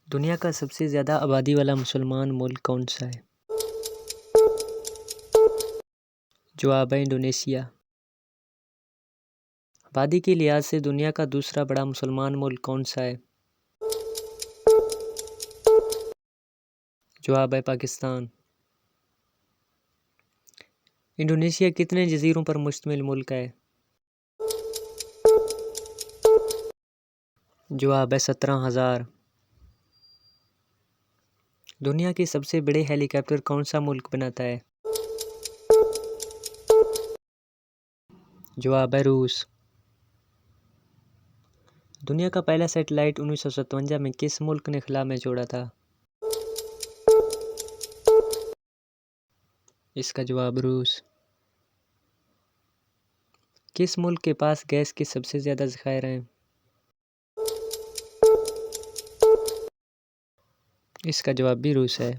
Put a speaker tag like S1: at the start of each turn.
S1: दुनिया का सबसे ज़्यादा आबादी वाला मुसलमान मुल्क कौन सा है? जवाब है इंडोनेशिया। आबादी के लिहाज से दुनिया का दूसरा बड़ा मुसलमान मुल्क कौन सा है? जवाब है पाकिस्तान। इंडोनेशिया कितने जजीरों पर मुश्तमिल मुल्क है? जवाब है 17,000। दुनिया के सबसे बड़े हेलीकॉप्टर कौन सा मुल्क बनाता है? जवाब है रूस। दुनिया का पहला सैटेलाइट 1957 में किस मुल्क ने खला में जोड़ा था? इसका जवाब रूस। किस मुल्क के पास गैस के सबसे ज़्यादा ज़खायर हैं? इसका जवाब भी रूस है।